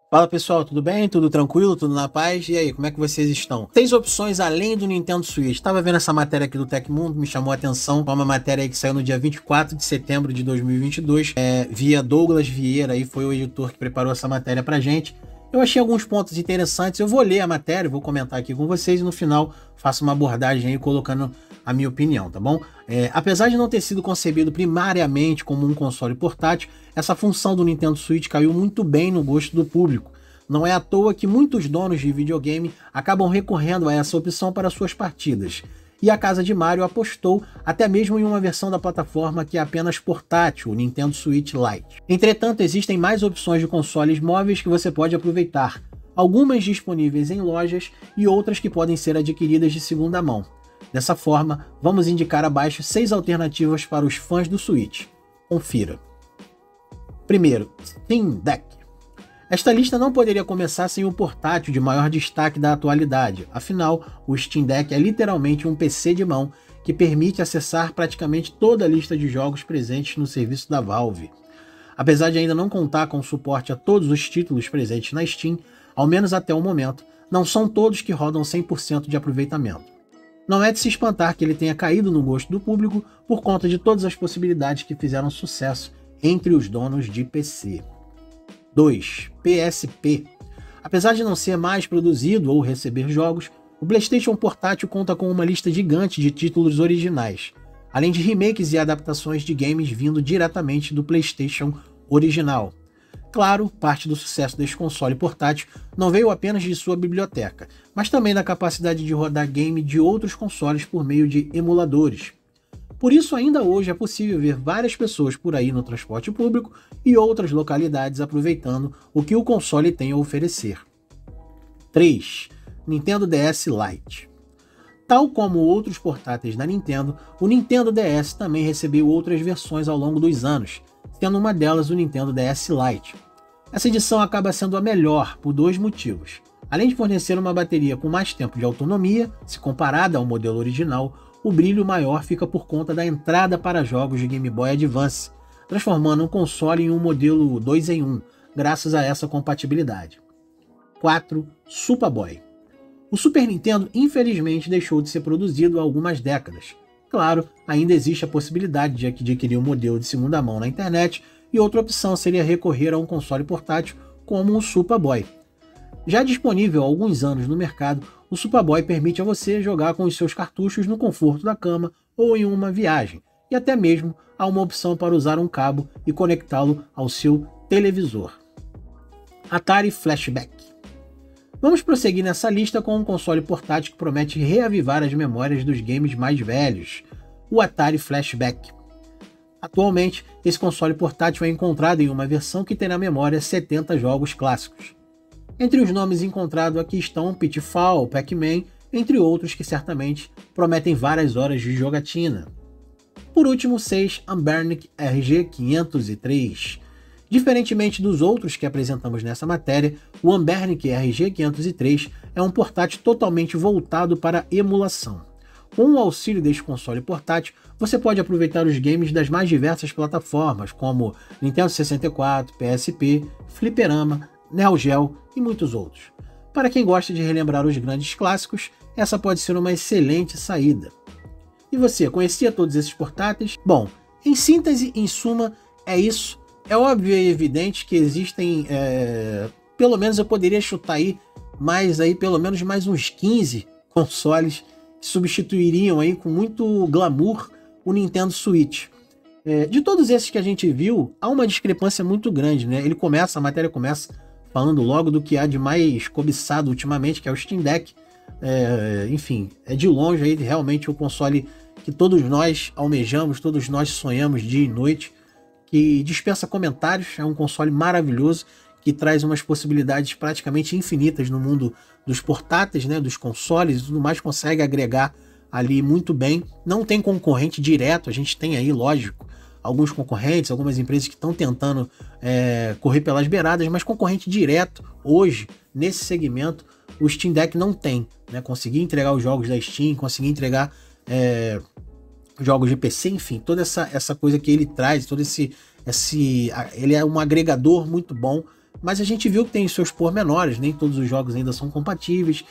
Fala pessoal, tudo bem? Tudo tranquilo? Tudo na paz? E aí, como é que vocês estão? 6 opções além do Nintendo Switch. Tava vendo essa matéria aqui do Tecmundo, me chamou a atenção. É uma matéria aí que saiu no dia 24 de setembro de 2022, via Douglas Vieira, aí foi o editor que preparou essa matéria pra gente. Eu achei alguns pontos interessantes, eu vou ler a matéria, vou comentar aqui com vocês e no final faço uma abordagem aí colocando a minha opinião, tá bom? Apesar de não ter sido concebido primariamente como um console portátil, essa função do Nintendo Switch caiu muito bem no gosto do público. Não é à toa que muitos donos de videogame acabam recorrendo a essa opção para suas partidas. E a casa de Mario apostou até mesmo em uma versão da plataforma que é apenas portátil, o Nintendo Switch Lite. Entretanto, existem mais opções de consoles móveis que você pode aproveitar, algumas disponíveis em lojas e outras que podem ser adquiridas de segunda mão. Dessa forma, vamos indicar abaixo 6 alternativas para os fãs do Switch. Confira. Primeiro, Steam Deck. Esta lista não poderia começar sem o portátil de maior destaque da atualidade, afinal, o Steam Deck é literalmente um PC de mão que permite acessar praticamente toda a lista de jogos presentes no serviço da Valve. Apesar de ainda não contar com suporte a todos os títulos presentes na Steam, ao menos até o momento, não são todos que rodam 100% de aproveitamento. Não é de se espantar que ele tenha caído no gosto do público por conta de todas as possibilidades que fizeram sucesso entre os donos de PC. 2. PSP. Apesar de não ser mais produzido ou receber jogos, o PlayStation Portátil conta com uma lista gigante de títulos originais, além de remakes e adaptações de games vindo diretamente do PlayStation original. Claro, parte do sucesso deste console portátil não veio apenas de sua biblioteca, mas também da capacidade de rodar game de outros consoles por meio de emuladores. Por isso, ainda hoje é possível ver várias pessoas por aí no transporte público e outras localidades aproveitando o que o console tem a oferecer. 3. Nintendo DS Lite. Tal como outros portáteis da Nintendo, o Nintendo DS também recebeu outras versões ao longo dos anos, sendo uma delas o Nintendo DS Lite. Essa edição acaba sendo a melhor por dois motivos. Além de fornecer uma bateria com mais tempo de autonomia, se comparada ao modelo original, o brilho maior fica por conta da entrada para jogos de Game Boy Advance, transformando o console em um modelo 2 em 1, graças a essa compatibilidade. 4. Superboy. O Super Nintendo infelizmente deixou de ser produzido há algumas décadas. Claro, ainda existe a possibilidade de adquirir um modelo de segunda mão na internet, e outra opção seria recorrer a um console portátil como o Superboy. Já disponível há alguns anos no mercado, o Superboy permite a você jogar com os seus cartuchos no conforto da cama ou em uma viagem, e até mesmo há uma opção para usar um cabo e conectá-lo ao seu televisor. Atari Flashback. Vamos prosseguir nessa lista com um console portátil que promete reavivar as memórias dos games mais velhos, o Atari Flashback. Atualmente, esse console portátil é encontrado em uma versão que tem na memória 70 jogos clássicos. Entre os nomes encontrados aqui estão Pitfall, Pac-Man, entre outros que certamente prometem várias horas de jogatina. Por último, 6. Anbernic RG503. Diferentemente dos outros que apresentamos nessa matéria, o Anbernic RG503 é um portátil totalmente voltado para emulação. Com o auxílio deste console portátil, você pode aproveitar os games das mais diversas plataformas, como Nintendo 64, PSP, Fliperama, Neo Geo e muitos outros. Para quem gosta de relembrar os grandes clássicos, essa pode ser uma excelente saída. E você, conhecia todos esses portáteis? Bom, em síntese, em suma, é isso. É óbvio e evidente que existem, pelo menos eu poderia chutar aí, pelo menos mais uns 15 consoles que substituiriam aí com muito glamour o Nintendo Switch. De todos esses que a gente viu, há uma discrepância muito grande, né? A matéria começa falando logo do que há de mais cobiçado ultimamente, que é o Steam Deck. Enfim, é de longe aí realmente o console que todos nós almejamos, todos nós sonhamos dia e noite, que dispensa comentários, é um console maravilhoso, que traz umas possibilidades praticamente infinitas no mundo dos portáteis, né, dos consoles e tudo mais, consegue agregar ali muito bem. Não tem concorrente direto, a gente tem aí, lógico, alguns concorrentes, algumas empresas que estão tentando correr pelas beiradas, mas concorrente direto hoje, nesse segmento, o Steam Deck não tem, né? Conseguir entregar os jogos da Steam, conseguir entregar jogos de PC, enfim, toda essa coisa que ele traz, ele é um agregador muito bom, mas a gente viu que tem seus pormenores, nem todos os jogos ainda são compatíveis.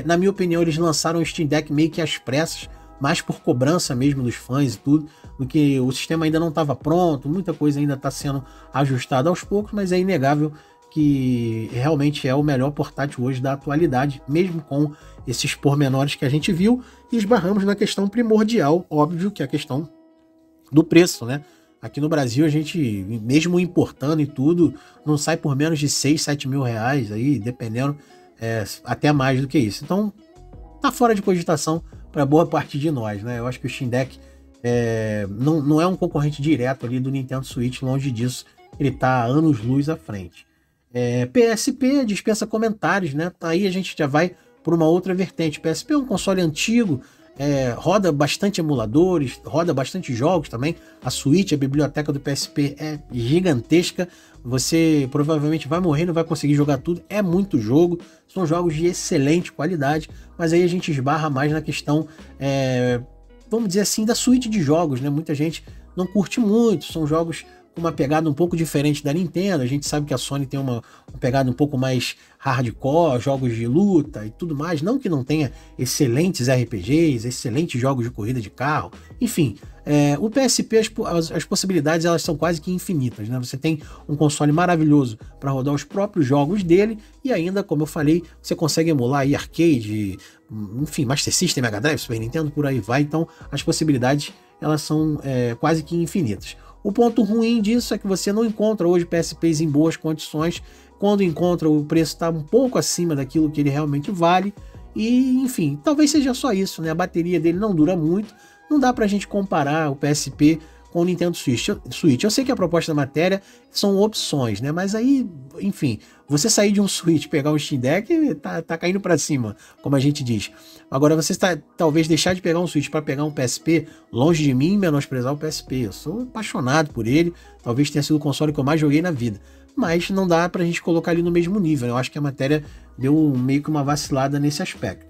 Na minha opinião, eles lançaram o Steam Deck meio que às pressas, mais por cobrança mesmo dos fãs e tudo, do que o sistema ainda não estava pronto, muita coisa ainda está sendo ajustada aos poucos, mas é inegável que realmente é o melhor portátil hoje da atualidade, mesmo com esses pormenores que a gente viu, e esbarramos na questão primordial, óbvio, que é a questão do preço, né? Aqui no Brasil, a gente, mesmo importando e tudo, não sai por menos de 6, 7 mil reais, aí, dependendo, até mais do que isso. Então, tá fora de cogitação para boa parte de nós, né? Eu acho que o Steam Deck não é um concorrente direto ali do Nintendo Switch, longe disso, ele tá anos-luz à frente. PSP dispensa comentários, né? Aí a gente já vai por uma outra vertente. PSP é um console antigo, roda bastante emuladores, roda bastante jogos também. A Switch, a biblioteca do PSP é gigantesca. Você provavelmente vai morrer, não vai conseguir jogar tudo. É muito jogo, são jogos de excelente qualidade, mas aí a gente esbarra mais na questão, vamos dizer assim, da suíte de jogos, né? Muita gente não curte muito, são jogos uma pegada um pouco diferente da Nintendo. A gente sabe que a Sony tem uma pegada um pouco mais hardcore, jogos de luta e tudo mais. Não que não tenha excelentes RPGs, excelentes jogos de corrida de carro, enfim. O PSP, as possibilidades elas são quase que infinitas, né? Você tem um console maravilhoso para rodar os próprios jogos dele e ainda, como eu falei, você consegue emular aí arcade, enfim, Master System, Mega Drive, Super Nintendo, por aí vai. Então as possibilidades elas são quase que infinitas. O ponto ruim disso é que você não encontra hoje PSPs em boas condições. Quando encontra, o preço está um pouco acima daquilo que ele realmente vale. E, enfim, talvez seja só isso, né? A bateria dele não dura muito. Não dá pra gente comparar o PSP com o Nintendo Switch. Eu sei que a proposta da matéria são opções, né? Mas aí, enfim, você sair de um Switch, pegar um Steam Deck, tá caindo para cima, como a gente diz. Agora, você talvez deixar de pegar um Switch para pegar um PSP, longe de mim menosprezar o PSP. Eu sou apaixonado por ele, talvez tenha sido o console que eu mais joguei na vida. Mas não dá pra gente colocar ali no mesmo nível. Eu acho que a matéria deu meio que uma vacilada nesse aspecto.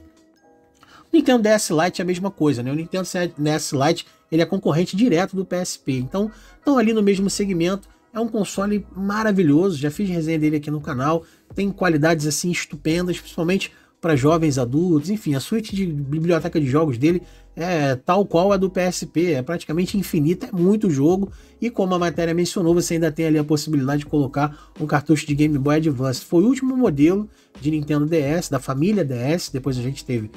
O Nintendo DS Lite é a mesma coisa, né? O Nintendo DS Lite ele é concorrente direto do PSP, então estão ali no mesmo segmento. É um console maravilhoso, já fiz resenha dele aqui no canal, tem qualidades assim estupendas, principalmente para jovens adultos. Enfim, a suíte de biblioteca de jogos dele é tal qual a do PSP, é praticamente infinita, é muito jogo, e como a matéria mencionou, você ainda tem ali a possibilidade de colocar um cartucho de Game Boy Advance. Foi o último modelo de Nintendo DS, da família DS, depois a gente teve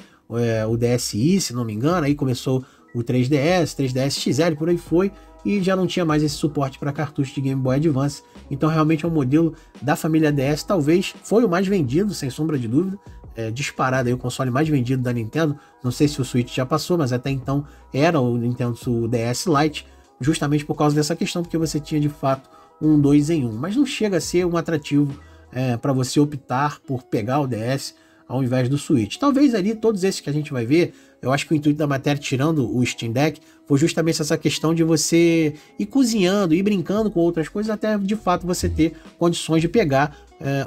o DSi, se não me engano, aí começou o 3DS, 3DS XL, por aí foi, e já não tinha mais esse suporte para cartucho de Game Boy Advance. Então realmente é um modelo da família DS, talvez foi o mais vendido, sem sombra de dúvida, disparado aí o console mais vendido da Nintendo. Não sei se o Switch já passou, mas até então era o Nintendo DS Lite, justamente por causa dessa questão, porque você tinha de fato um 2 em 1, mas não chega a ser um atrativo para você optar por pegar o DS ao invés do Switch. Talvez ali todos esses que a gente vai ver, eu acho que o intuito da matéria, tirando o Steam Deck, foi justamente essa questão de você ir cozinhando, ir brincando com outras coisas, até de fato você ter condições de pegar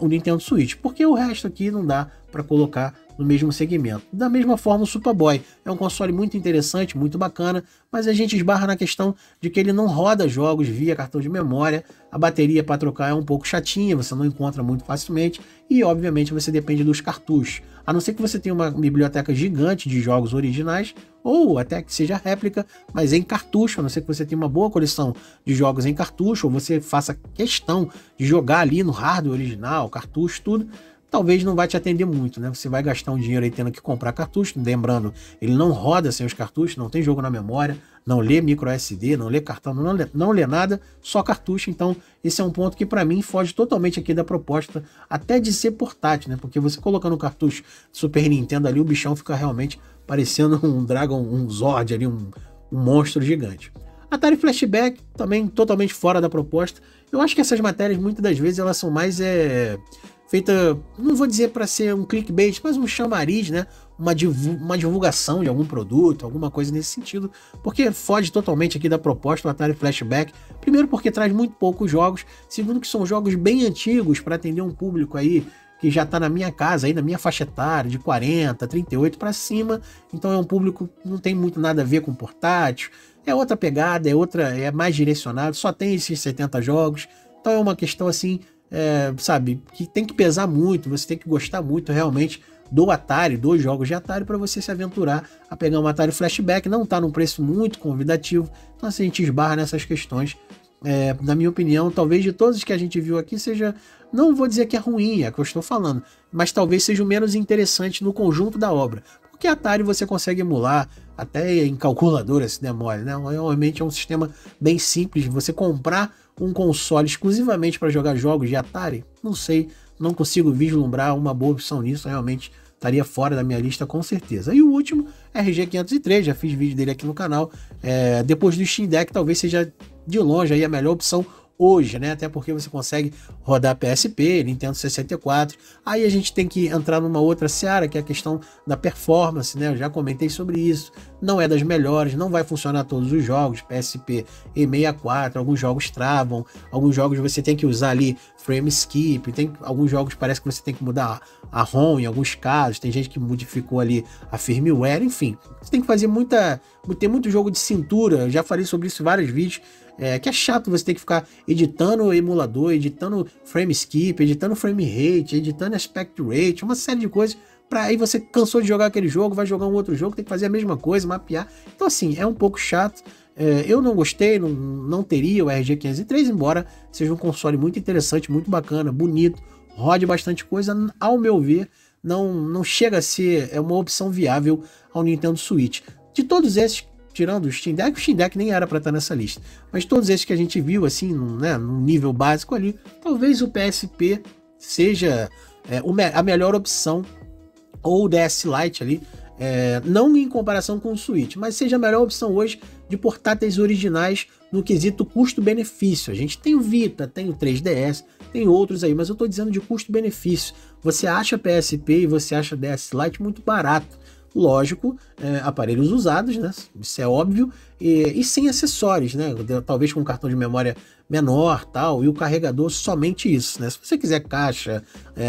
o Nintendo Switch, porque o resto aqui não dá para colocar no mesmo segmento. Da mesma forma, o Superboy é um console muito interessante, muito bacana, mas a gente esbarra na questão de que ele não roda jogos via cartão de memória, a bateria para trocar é um pouco chatinha, você não encontra muito facilmente, e obviamente você depende dos cartuchos. A não ser que você tenha uma biblioteca gigante de jogos originais, ou até que seja réplica, mas em cartucho, a não ser que você tenha uma boa coleção de jogos em cartucho, ou você faça questão de jogar ali no hardware original, cartucho, tudo, talvez não vai te atender muito, né? Você vai gastar um dinheiro aí tendo que comprar cartucho, lembrando, ele não roda sem os cartuchos, não tem jogo na memória, não lê micro SD, não lê cartão, não lê nada, só cartucho. Então esse é um ponto que para mim foge totalmente aqui da proposta, até de ser portátil, né? Porque você colocando o cartucho Super Nintendo ali, o bichão fica realmente parecendo um Dragon, um Zord ali, um monstro gigante. Atari Flashback também totalmente fora da proposta. Eu acho que essas matérias muitas das vezes elas são mais feita, não vou dizer para ser um clickbait, mas um chamariz, né? Uma divulgação de algum produto, alguma coisa nesse sentido, porque foge totalmente aqui da proposta do Atari Flashback. Primeiro porque traz muito poucos jogos, segundo que são jogos bem antigos para atender um público aí que já está na minha casa, aí na minha faixa etária, de 40, 38 para cima, então é um público que não tem muito nada a ver com portátil, é outra pegada, é mais direcionado, só tem esses 70 jogos, então é uma questão assim, sabe, que tem que pesar muito, você tem que gostar muito realmente do Atari, dos jogos de Atari, para você se aventurar a pegar um Atari Flashback. Não tá num preço muito convidativo, então assim, a gente esbarra nessas questões. Na minha opinião, talvez de todos os que a gente viu aqui seja, não vou dizer que é ruim, é o que eu estou falando, mas talvez seja o menos interessante no conjunto da obra. Porque Atari você consegue emular até em calculadora, se der mole, né? Realmente é um sistema bem simples. Você comprar um console exclusivamente para jogar jogos de Atari, não sei, não consigo vislumbrar uma boa opção nisso, realmente estaria fora da minha lista com certeza. E o último, RG503, já fiz vídeo dele aqui no canal, depois do Steam Deck, talvez seja de longe aí a melhor opção hoje, né? Até porque você consegue rodar PSP, Nintendo 64. Aí a gente tem que entrar numa outra seara, que é a questão da performance, né? Eu já comentei sobre isso. Não é das melhores, não vai funcionar todos os jogos, PSP e 64, alguns jogos travam, alguns jogos você tem que usar ali frame skip, tem alguns jogos parece que você tem que mudar a ROM em alguns casos, tem gente que modificou ali a firmware, enfim. Você tem que fazer tem muito jogo de cintura, eu já falei sobre isso em vários vídeos, que é chato você ter que ficar editando o emulador, editando frame skip, editando frame rate, editando aspect rate, uma série de coisas, para aí você cansou de jogar aquele jogo, vai jogar um outro jogo, tem que fazer a mesma coisa, mapear. Então assim, é um pouco chato. Eu não gostei, não teria o RG503, embora seja um console muito interessante, muito bacana, bonito, rode bastante coisa, ao meu ver, não chega a ser uma opção viável ao Nintendo Switch. De todos esses, tirando o Steam Deck nem era para estar nessa lista, mas todos esses que a gente viu assim, num nível básico ali, talvez o PSP seja a melhor opção, ou o DS Lite ali, não em comparação com o Switch, mas seja a melhor opção hoje de portáteis originais no quesito custo-benefício. A gente tem o Vita, tem o 3DS, tem outros aí, mas eu estou dizendo de custo-benefício. Você acha PSP e você acha DS Lite muito barato. Lógico, aparelhos usados, né? Isso é óbvio, e sem acessórios, né? Talvez com um cartão de memória menor, tal, e o carregador somente isso, né? Se você quiser caixa,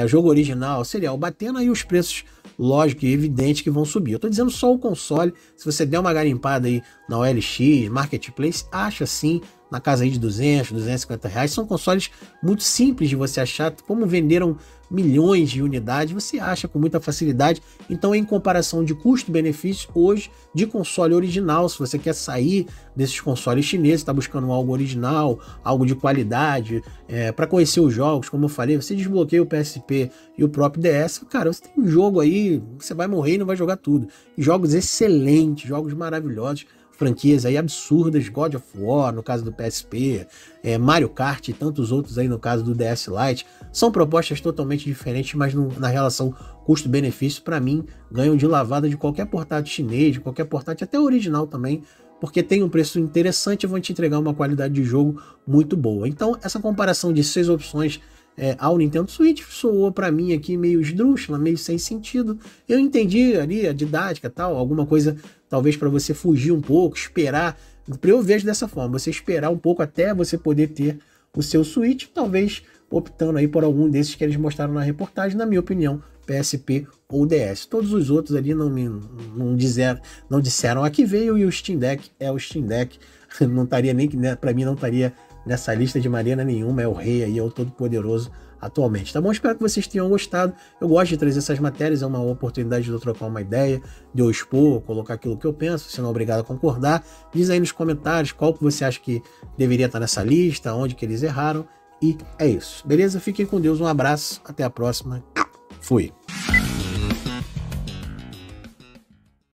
jogo original, serial batendo, aí os preços, lógico e evidente que vão subir. Eu tô dizendo só o console. Se você der uma garimpada aí na OLX, Marketplace, acha sim na casa aí de 200, 250 reais. São consoles muito simples de você achar, como venderam milhões de unidades, você acha com muita facilidade. Então, em comparação de custo-benefício, hoje, de console original, se você quer sair desses consoles chineses, está buscando algo original, algo de qualidade, para conhecer os jogos, como eu falei, você desbloqueia o PSP e o próprio DS, cara, você tem um jogo aí, você vai morrer e não vai jogar tudo. Jogos excelentes, jogos maravilhosos, franquias aí absurdas, God of War no caso do PSP, Mario Kart e tantos outros aí no caso do DS Lite, são propostas totalmente diferentes, mas na relação custo-benefício, para mim, ganham de lavada de qualquer portátil chinês, de qualquer portátil, até original também, porque tem um preço interessante e vão te entregar uma qualidade de jogo muito boa. Então, essa comparação de 6 opções ao Nintendo Switch soou para mim aqui meio esdrúxula, meio sem sentido. Eu entendi ali a didática, tal, alguma coisa talvez para você fugir um pouco, esperar. Eu vejo dessa forma, você esperar um pouco até você poder ter o seu Switch, talvez optando aí por algum desses que eles mostraram na reportagem, na minha opinião, PSP ou DS. Todos os outros ali não disseram a que veio, e o Steam Deck é o Steam Deck. Não estaria nem, para mim não estaria nessa lista de maneira nenhuma, é o rei aí, é o todo poderoso atualmente, tá bom? Espero que vocês tenham gostado. Eu gosto de trazer essas matérias, é uma oportunidade de eu trocar uma ideia, de eu expor, colocar aquilo que eu penso, você não é obrigado a concordar. Diz aí nos comentários qual que você acha que deveria estar nessa lista, onde que eles erraram, e é isso, beleza? Fiquem com Deus, um abraço, até a próxima, fui!